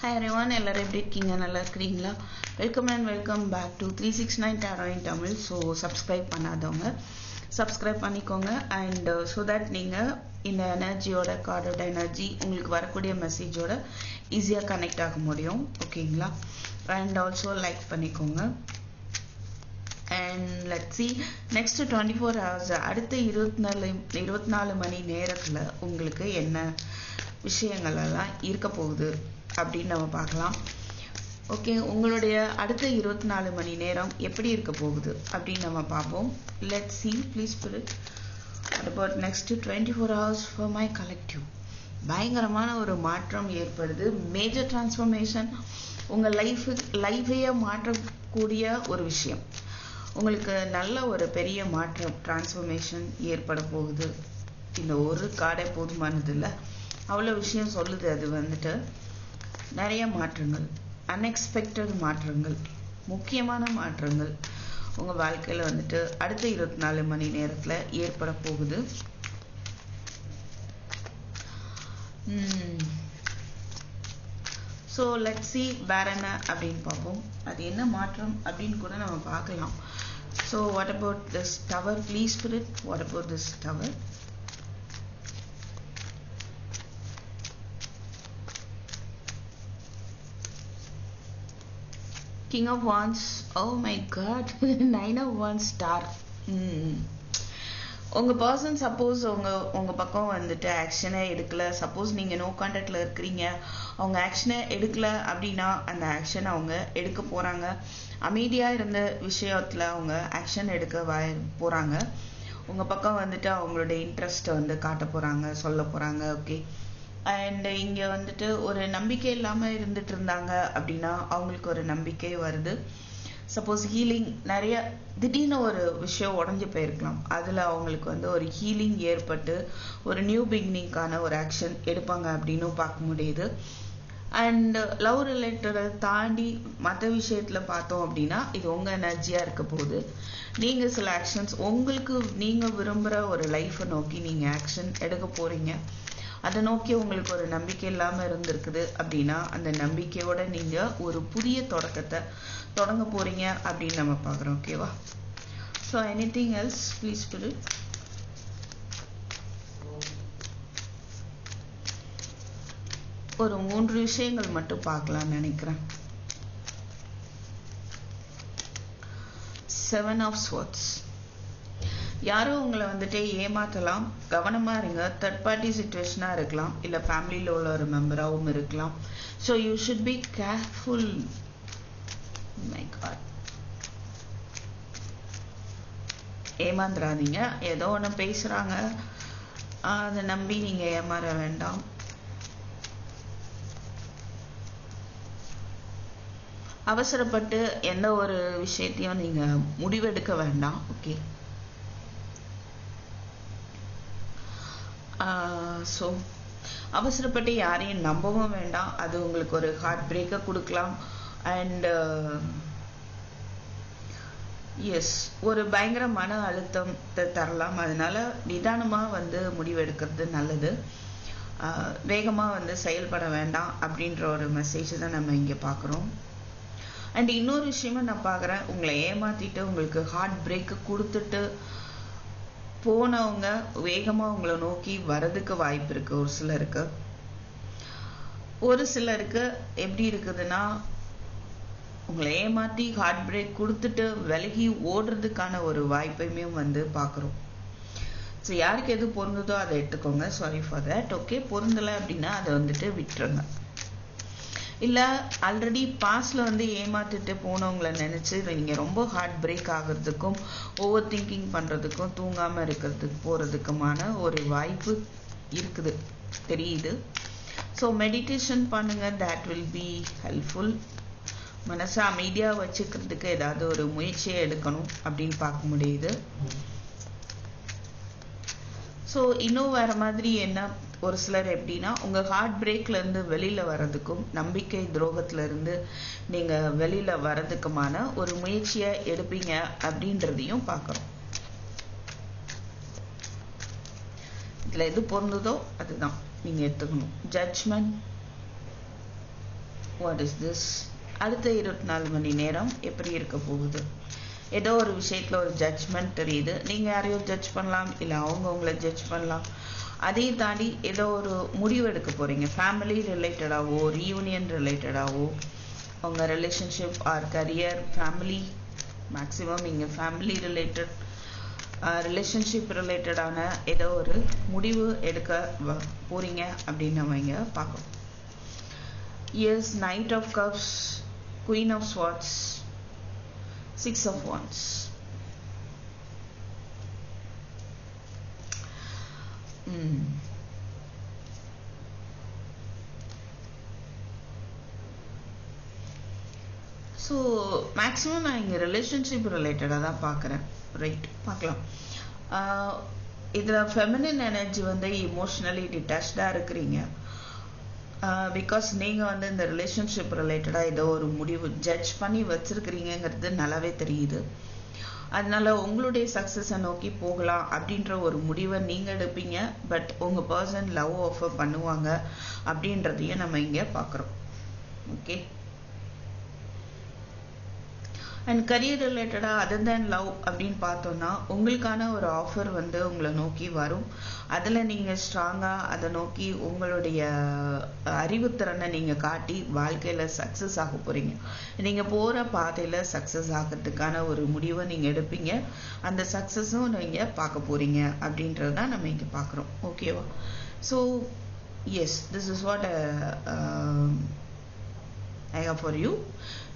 Hi everyone, எல்லாரும் எப்படி இருக்கீங்க? நல்லா இருக்கீங்களா? Welcome and welcome back to 369 Tarot in Tamil. So subscribe பண்ணாதவங்க சப்ஸ்கிரைப் பண்ணிக்கோங்க அண்ட் ஸோ தட் நீங்கள் இந்த எனர்ஜியோட கார்டோட எனர்ஜி உங்களுக்கு வரக்கூடிய மெசேஜோட ஈஸியாக கனெக்ட் ஆக முடியும். ஓகேங்களா? அண்ட் ஆல்சோ லைக் பண்ணிக்கோங்க. And let's see next 24 hours அடுத்த 24 மணி நேரத்தில் உங்களுக்கு என்ன விஷயங்கள் எல்லாம் இருக்க போகுது அப்படின்னு நம்ம பார்க்கலாம். ஓகே, உங்களுடைய அடுத்த 24 மணி நேரம் எப்படி இருக்க போகுது அப்படின்னு நம்ம பார்ப்போம். Let's see please spirit about next 24 hours for my collective. பயங்கரமான ஒரு மாற்றம் ஏற்படுது. மேஜர் டிரான்ஸ்ஃபர்மேஷன், உங்கள் லைஃபையே மாற்றக்கூடிய ஒரு விஷயம். உங்களுக்கு நல்ல ஒரு பெரிய மாற்றம் டிரான்ஸ்ஃபர்மேஷன் ஏற்பட போகுது. இந்த ஒரு கார்டே போதுமானது இல்லை, அவ்வளோ விஷயம் சொல்லுது. அது வந்துட்டு நிறைய மாற்றங்கள், அன்எக்ஸ்பெக்டட் மாற்றங்கள், முக்கியமான மாற்றங்கள் உங்கள் வாழ்க்கையில் வந்துட்டு அடுத்த 24 மணி நேரத்தில் ஏற்பட போகுது. ஸோ லெட்ஸ் see வேற என்ன அப்படின்னு பார்ப்போம். அது என்ன மாற்றம் அப்படின்னு கூட நம்ம பார்க்கலாம். So what about this tower please spirit, what about this tower? King of Wands, oh my god, 9 of Wands star. உங்கள் பர்சன் சப்போஸ் உங்கள் பக்கம் வந்துட்டு ஆக்ஷனே எடுக்கலை, சப்போஸ் நீங்கள் நோ கான்டாக்டில் இருக்கிறீங்க, அவங்க ஆக்ஷனை எடுக்கலை அப்படின்னா அந்த ஆக்ஷன் அவங்க எடுக்க போகிறாங்க. அமைதியாக இருந்த விஷயத்தில் அவங்க ஆக்ஷன் எடுக்க போகிறாங்க. உங்கள் பக்கம் வந்துட்டு அவங்களுடைய இன்ட்ரெஸ்ட்டை வந்து காட்ட போகிறாங்க, சொல்ல போகிறாங்க. ஓகே, அண்ட் இங்கே வந்துட்டு ஒரு நம்பிக்கை இல்லாமல் இருந்துட்டு இருந்தாங்க அப்படின்னா அவங்களுக்கு ஒரு நம்பிக்கை வருது. சப்போஸ் ஹீலிங், நிறைய திடீர்னு ஒரு விஷயம் உடஞ்சி போயிருக்கலாம், அதில் அவங்களுக்கு வந்து ஒரு ஹீலிங் ஏற்பட்டு ஒரு நியூ பிகினிங்கான ஒரு ஆக்ஷன் எடுப்பாங்க அப்படின்னு பார்க்க முடியுது. அண்ட் லவ் ரிலேட்டடை தாண்டி மற்ற விஷயத்தில் பார்த்தோம் அப்படின்னா இது உங்கள் எனர்ஜியாக இருக்க போகுது. நீங்கள் சில ஆக்ஷன்ஸ் உங்களுக்கு நீங்கள் விரும்புகிற ஒரு லைஃப்பை நோக்கி நீங்கள் ஆக்ஷன் எடுக்க போகிறீங்க. அதை நோக்கி உங்களுக்கு ஒரு நம்பிக்கை இல்லாமல் இருந்திருக்குது அப்படின்னா அந்த நம்பிக்கையோட நீங்கள் ஒரு புதிய தொடக்கத்தை தொடங்க போகிறீங்க அப்படின்னு நம்ம பார்க்குறோம். ஓகேவா? So anything else please spirit? ஒரு 3 விஷயங்கள் மட்டும் பார்க்கலாம்னு நினைக்கிறேன். 7 of Swords. யாரோ உங்களை வந்துட்டு ஏமாற்றலாம், கவனமாக இருங்க. தேர்ட் பார்ட்டி சிச்சுவேஷனாக இருக்கலாம், இல்லை ஃபேமிலியில் உள்ள ஒரு மெம்பராகவும் இருக்கலாம். So you should be careful. My god, ஏமாந்துடாதீங்க. ஏதோ ஒன்று பேசுகிறாங்க, அதை நம்பி நீங்கள் ஏமாற வேண்டாம். அவசரப்பட்டு எந்த ஒரு விஷயத்தையும் நீங்கள் முடிவெடுக்க வேண்டாம். ஓகே, ஸோ அவசரப்பட்டு யாரையும் நம்பவும் வேண்டாம். அது உங்களுக்கு ஒரு ஹார்ட் பிரேக்கை கொடுக்கலாம். அண்ட் எஸ், ஒரு பயங்கர மன அழுத்தத்தை தரலாம். அதனால நிதானமாக வந்து முடிவெடுக்கிறது நல்லது. வேகமாக வந்து செயல்பட வேண்டாம் அப்படின்ற ஒரு மெசேஜ் தான் நம்ம இங்கே பார்க்குறோம். அண்ட் இன்னொரு விஷயமா நான் பார்க்குறேன், உங்களை ஏமாற்றிட்டு உங்களுக்கு ஹார்ட் பிரேக்கு கொடுத்துட்டு போனவங்க வேகமாக உங்களை நோக்கி வரதுக்கு வாய்ப்பு இருக்குது. ஒரு சிலருக்கு எப்படி இருக்குதுன்னா, உங்களை ஏமாற்றி ஹார்ட் பிரேக் கொடுத்துட்டு விலகி ஓடுறதுக்கான ஒரு வாய்ப்பையுமே வந்து பார்க்குறோம். ஸோ யாருக்கு எது பொருந்ததோ அதை எடுத்துக்கோங்க. Sorry for that. ஓகே, பொருந்தலை அப்படின்னா அதை வந்துட்டு விட்டுருங்க. இல்லை ஆல்ரெடி பாஸ்டில் வந்து ஏமாற்றிட்டு போனவங்களை நினச்சி நீங்கள் ரொம்ப ஹார்ட் பிரேக் ஆகிறதுக்கும் ஓவர் திங்கிங் பண்ணுறதுக்கும் தூங்காமல் இருக்கிறதுக்கு போகிறதுக்குமான ஒரு வாய்ப்பு இருக்குது, தெரியுது. ஸோ மெடிடேஷன் பண்ணுங்கள், தேட் வில் பி ஹெல்ப்ஃபுல். மனசை அமைதியாக வச்சுக்கிறதுக்கு ஏதாவது ஒரு முயற்சியை எடுக்கணும் அப்படின்னு பார்க்க முடியுது. ஸோ இன்னும் வேறு மாதிரி என்ன, ஒரு சிலர் எப்படின்னா உங்கள் ஹார்ட் பிரேக்லேருந்து வெளியில் வர்றதுக்கும் நம்பிக்கை துரோகத்திலேருந்து நீங்கள் வெளியில் வர்றதுக்குமான ஒரு முயற்சியை எடுப்பீங்க அப்படின்றதையும் பார்க்குறோம். இதில் எது பொருந்ததோ அதுதான் நீங்கள் எடுத்துக்கணும். ஜட்ஜ்மெண்ட், வாட் இஸ் திஸ், அடுத்த 24 மணி நேரம் எப்படி இருக்க போகுது. ஏதோ ஒரு விஷயத்துல ஒரு ஜட்ஜ்மெண்ட் தெரியுது. நீங்க யாரையும் ஜட்ஜ் பண்ணலாம், இல்லை அவங்க உங்களை ஜட்ஜ் பண்ணலாம். அதையும் தாண்டி ஏதோ ஒரு முடிவு எடுக்க போறீங்க. ஃபேமிலி ரிலேட்டடாவோ, ரீயூனியன் ரிலேட்டடாவோ, உங்க relationship or career, family, maximum இங்கே ஃபேமிலி ரிலேட்டட், ரிலேஷன்ஷிப் ரிலேட்டடான ஏதோ ஒரு முடிவு எடுக்க போறீங்க அப்படின்னு நம்ம இங்கே பார்க்கணும். Yes, knight of cups, queen of swords, 6 of wands. So maximum நான் இங்கே ரிலேஷன்ஷிப் ரிலேட்டடாக தான் பார்க்குறேன். ரைட், பார்க்கலாம். இதில் ஃபெமினின் எனர்ஜி வந்து இமோஷ்னலி டிட்டாச்சாக இருக்கிறீங்க. பிகாஸ் நீங்கள் வந்து இந்த ரிலேஷன்ஷிப் ரிலேட்டடாக ஏதோ ஒரு முடிவு ஜட்ஜ் பண்ணி வச்சுருக்கிறீங்கிறது நல்லாவே தெரியுது. அதனால உங்களுடைய சக்ஸஸை நோக்கி போகலாம் அப்படின்ற ஒரு முடிவை நீங்கள் எடுப்பீங்க. பட் உங்கள் பர்சன் லவ் ஆஃபர் பண்ணுவாங்க அப்படின்றதையும் நம்ம இங்கே பார்க்குறோம். ஓகே, அண்ட் கரியர் ரிலேட்டடாக அதர் தேன் லவ் அப்படின்னு பார்த்தோன்னா உங்களுக்கான ஒரு ஆஃபர் வந்து உங்களை நோக்கி வரும். அதில் நீங்கள் ஸ்ட்ராங்காக அதை நோக்கி உங்களுடைய அறிவுத்திறனை நீங்கள் காட்டி வாழ்க்கையில் சக்ஸஸ் ஆக போகிறீங்க. நீங்கள் போகிற பாதையில் சக்ஸஸ் ஆகிறதுக்கான ஒரு முடிவை நீங்கள் எடுப்பீங்க. அந்த சக்ஸஸும் நீங்கள் பார்க்க போகிறீங்க அப்படின்றது தான் நம்ம இங்கே பார்க்குறோம். ஓகேவா? So yes, this is what I have for you,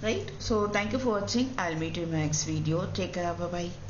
right? So thank you for watching. I'll meet you in my next video. Take care. Bye bye.